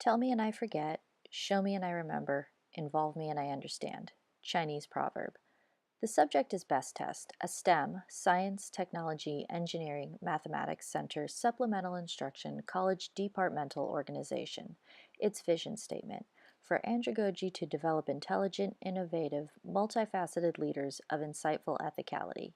Tell me and I forget, show me and I remember, involve me and I understand. Chinese proverb. The subject is Best Test, a STEM, science, technology, engineering, mathematics center supplemental instruction college departmental organization. Its vision statement for andragogy to develop intelligent, innovative, multifaceted leaders of insightful ethicality.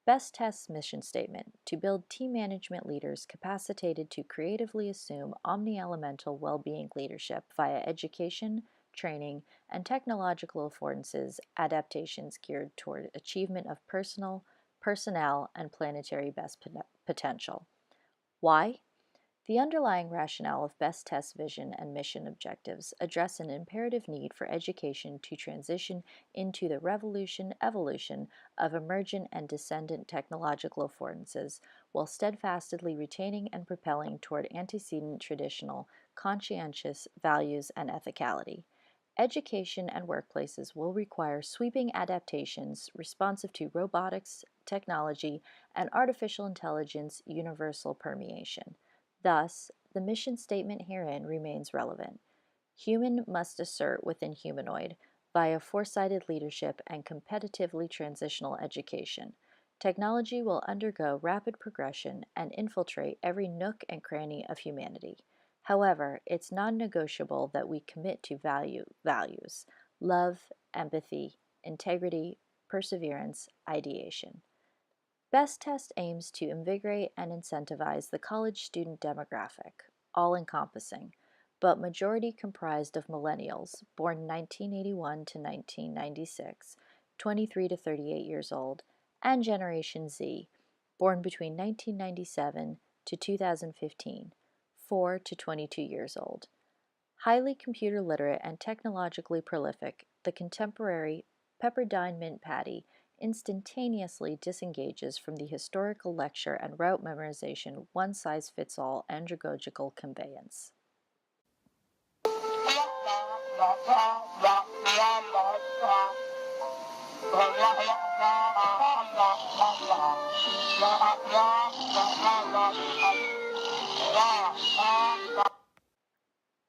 Best Test's mission statement to build team management leaders capacitated to creatively assume omni-elemental well-being leadership via education, training, and technological affordances adaptations geared toward achievement of personnel, and planetary best potential. Why? The underlying rationale of Best Test's vision and mission objectives address an imperative need for education to transition into the evolution of emergent and descendant technological affordances while steadfastly retaining and propelling toward antecedent traditional, conscientious values and ethicality. Education and workplaces will require sweeping adaptations responsive to robotics, technology, and artificial intelligence universal permeation. Thus, the mission statement herein remains relevant. Human must assert within humanoid via foresighted leadership and competitively transitional education. Technology will undergo rapid progression and infiltrate every nook and cranny of humanity. However, it's non-negotiable that we commit to values, love, empathy, integrity, perseverance, ideation. Best Test aims to invigorate and incentivize the college student demographic, all-encompassing, but majority comprised of millennials, born 1981 to 1996, 23 to 38 years old, and Generation Z, born between 1997 to 2015, 4 to 22 years old. Highly computer literate and technologically prolific, the contemporary Pepperdine Mint Patty instantaneously disengages from the historical lecture and route memorization one-size-fits-all andragogical conveyance.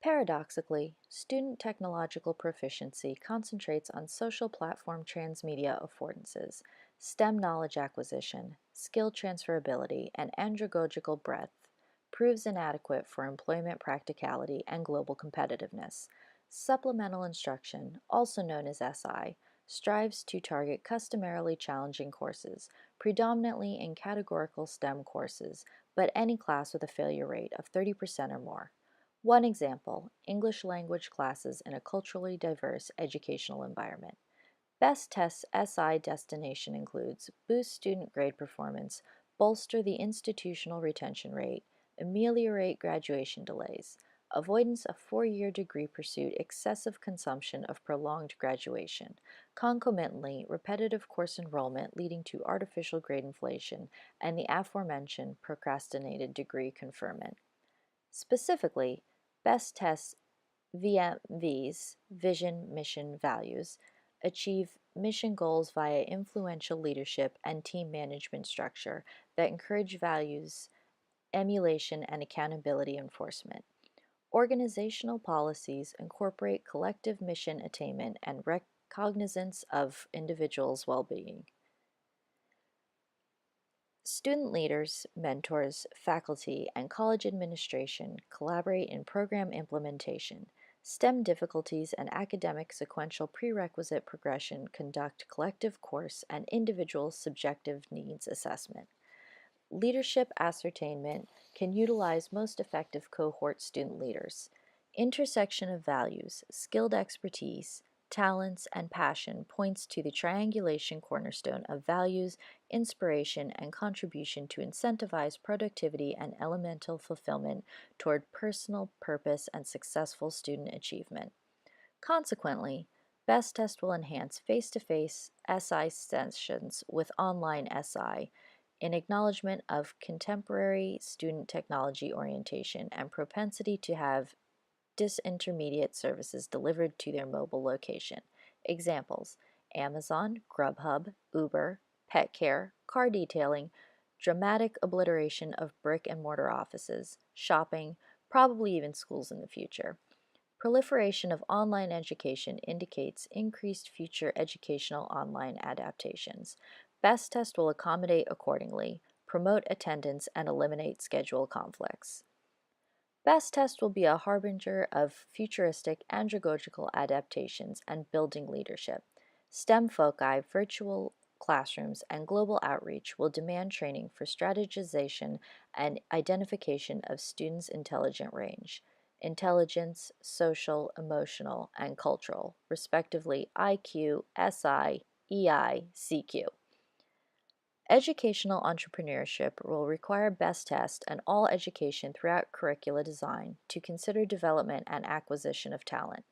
Paradoxically, student technological proficiency concentrates on social platform transmedia affordances, STEM knowledge acquisition, skill transferability, and andragogical breadth, proves inadequate for employment practicality and global competitiveness. Supplemental instruction, also known as SI, strives to target customarily challenging courses, predominantly in categorical STEM courses, but any class with a failure rate of 30% or more. One example, English language classes in a culturally diverse educational environment. Best Test's SI destination includes boost student grade performance, bolster the institutional retention rate, ameliorate graduation delays, avoidance of four-year degree pursuit, excessive consumption of prolonged graduation, concomitantly repetitive course enrollment leading to artificial grade inflation, and the aforementioned procrastinated degree conferment. Specifically, Best Test's VMVs, vision, mission, values, achieve mission goals via influential leadership and team management structure that encourage values, emulation, and accountability enforcement. Organizational policies incorporate collective mission attainment and recognizance of individuals' well-being. Student leaders, mentors, faculty, and college administration collaborate in program implementation. STEM difficulties and academic sequential prerequisite progression conduct collective course and individual subjective needs assessment. Leadership ascertainment can utilize most effective cohort student leaders. Intersection of values, skilled expertise, talents, and passion points to the triangulation cornerstone of values, inspiration, and contribution to incentivize productivity and elemental fulfillment toward personal purpose and successful student achievement. Consequently, Best Test will enhance face-to-face SI sessions with online SI in acknowledgement of contemporary student technology orientation and propensity to have disintermediate services delivered to their mobile location. Examples: Amazon, Grubhub, Uber, pet care, car detailing, dramatic obliteration of brick and mortar offices, shopping, probably even schools in the future. Proliferation of online education indicates increased future educational online adaptations. Best Test will accommodate accordingly, promote attendance, and eliminate schedule conflicts. Best Test will be a harbinger of futuristic andragogical adaptations and building leadership. STEM foci, virtual classrooms, and global outreach will demand training for strategization and identification of students' intelligent range, intelligence, social, emotional, and cultural, respectively IQ, SI, EI, CQ. Educational entrepreneurship will require Best Test and all education throughout curricula design to consider development and acquisition of talent.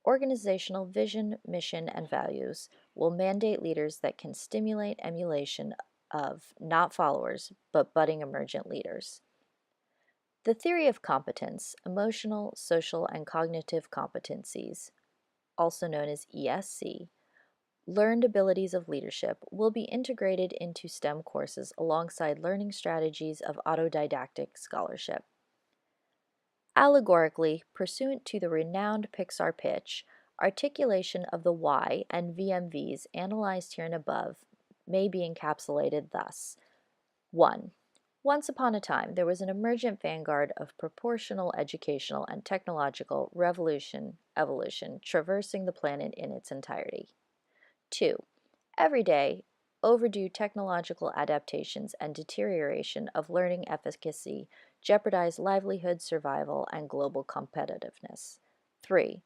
Organizational vision, mission, and values will mandate leaders that can stimulate emulation of not followers, but budding emergent leaders. The theory of competence, emotional, social, and cognitive competencies, also known as ESC, learned abilities of leadership, will be integrated into STEM courses alongside learning strategies of autodidactic scholarship. Allegorically, pursuant to the renowned Pixar pitch, articulation of the why and VMVs analyzed here and above may be encapsulated thus. 1. Once upon a time, there was an emergent vanguard of proportional educational and technological evolution, traversing the planet in its entirety. 2. Every day, overdue technological adaptations and deterioration of learning efficacy jeopardize livelihood, survival, and global competitiveness. 3.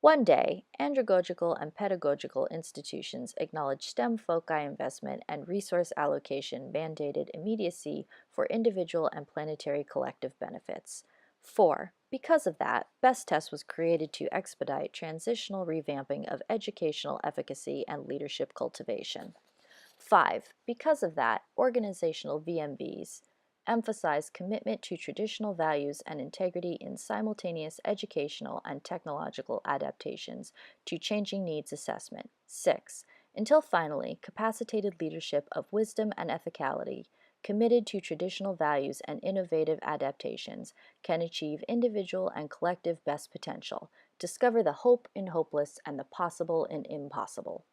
One day, andragogical and pedagogical institutions acknowledge STEM foci investment and resource allocation mandated immediacy for individual and planetary collective benefits. 4. Because of that, Best Test was created to expedite transitional revamping of educational efficacy and leadership cultivation. 5. Because of that, organizational VMBs emphasize commitment to traditional values and integrity in simultaneous educational and technological adaptations to changing needs assessment. 6. Until finally, capacitated leadership of wisdom and ethicality, committed to traditional values and innovative adaptations, can achieve individual and collective best potential, discover the hope in hopeless and the possible in impossible.